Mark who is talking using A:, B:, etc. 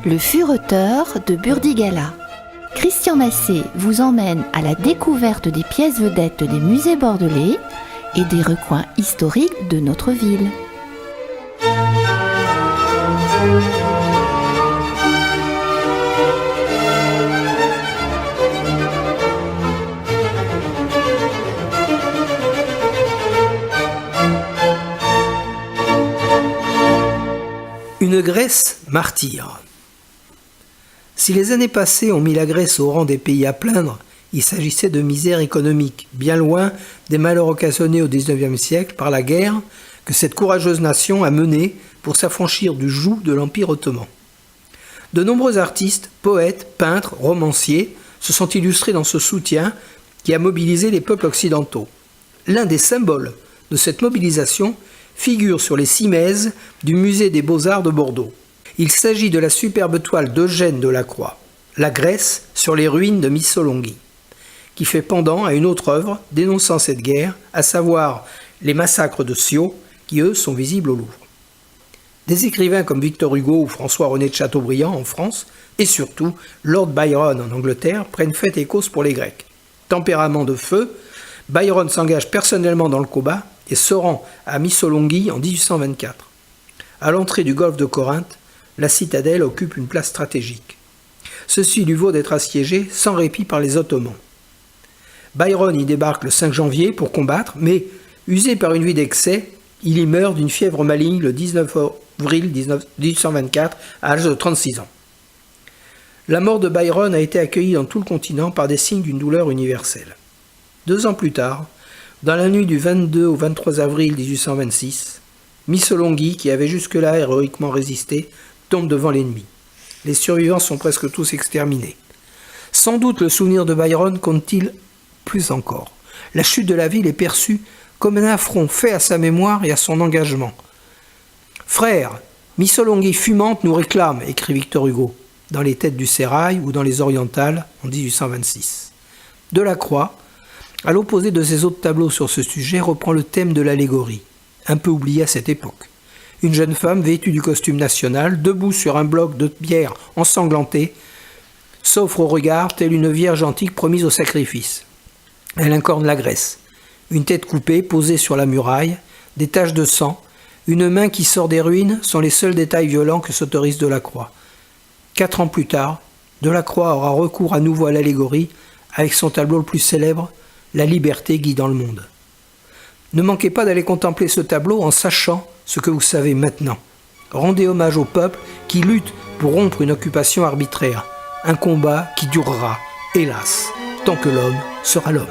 A: Le Fureteur de Burdigala. Christian Massé vous emmène à la découverte des pièces vedettes des musées bordelais et des recoins historiques de notre ville.
B: Une Grèce martyre. Si les années passées ont mis la Grèce au rang des pays à plaindre, il s'agissait de misère économique, bien loin des malheurs occasionnés au XIXe siècle par la guerre que cette courageuse nation a menée pour s'affranchir du joug de l'Empire ottoman. De nombreux artistes, poètes, peintres, romanciers se sont illustrés dans ce soutien qui a mobilisé les peuples occidentaux. L'un des symboles de cette mobilisation figure sur les cimaises du musée des Beaux-Arts de Bordeaux. Il s'agit de la superbe toile d'Eugène Delacroix, La Grèce sur les ruines de Missolonghi, qui fait pendant à une autre œuvre dénonçant cette guerre, à savoir les massacres de Scio, qui eux sont visibles au Louvre. Des écrivains comme Victor Hugo ou François-René de Chateaubriand en France, et surtout Lord Byron en Angleterre, prennent fait et cause pour les Grecs. Tempérament de feu, Byron s'engage personnellement dans le combat et se rend à Missolonghi en 1824. À l'entrée du golfe de Corinthe, la citadelle occupe une place stratégique. Ceci lui vaut d'être assiégé sans répit par les Ottomans. Byron y débarque le 5 janvier pour combattre, mais usé par une vie d'excès, il y meurt d'une fièvre maligne le 19 avril 1824 à l'âge de 36 ans. La mort de Byron a été accueillie dans tout le continent par des signes d'une douleur universelle. 2 ans plus tard, dans la nuit du 22 au 23 avril 1826, Missolonghi, qui avait jusque-là héroïquement résisté, tombe devant l'ennemi. Les survivants sont presque tous exterminés. Sans doute le souvenir de Byron compte-t-il plus encore. La chute de la ville est perçue comme un affront fait à sa mémoire et à son engagement. « Frères, Missolonghi fumante nous réclame », écrit Victor Hugo, dans Les Têtes du Sérail ou dans Les Orientales en 1826. Delacroix, à l'opposé de ses autres tableaux sur ce sujet, reprend le thème de l'allégorie, un peu oublié à cette époque. Une jeune femme vêtue du costume national, debout sur un bloc de pierre ensanglanté, s'offre au regard telle une vierge antique promise au sacrifice. Elle incarne la Grèce. Une tête coupée posée sur la muraille, des taches de sang, une main qui sort des ruines sont les seuls détails violents que s'autorise Delacroix. 4 ans plus tard, Delacroix aura recours à nouveau à l'allégorie avec son tableau le plus célèbre, La liberté guidant le monde. Ne manquez pas d'aller contempler ce tableau en sachant ce que vous savez maintenant. Rendez hommage au peuple qui lutte pour rompre une occupation arbitraire, un combat qui durera, hélas, tant que l'homme sera l'homme.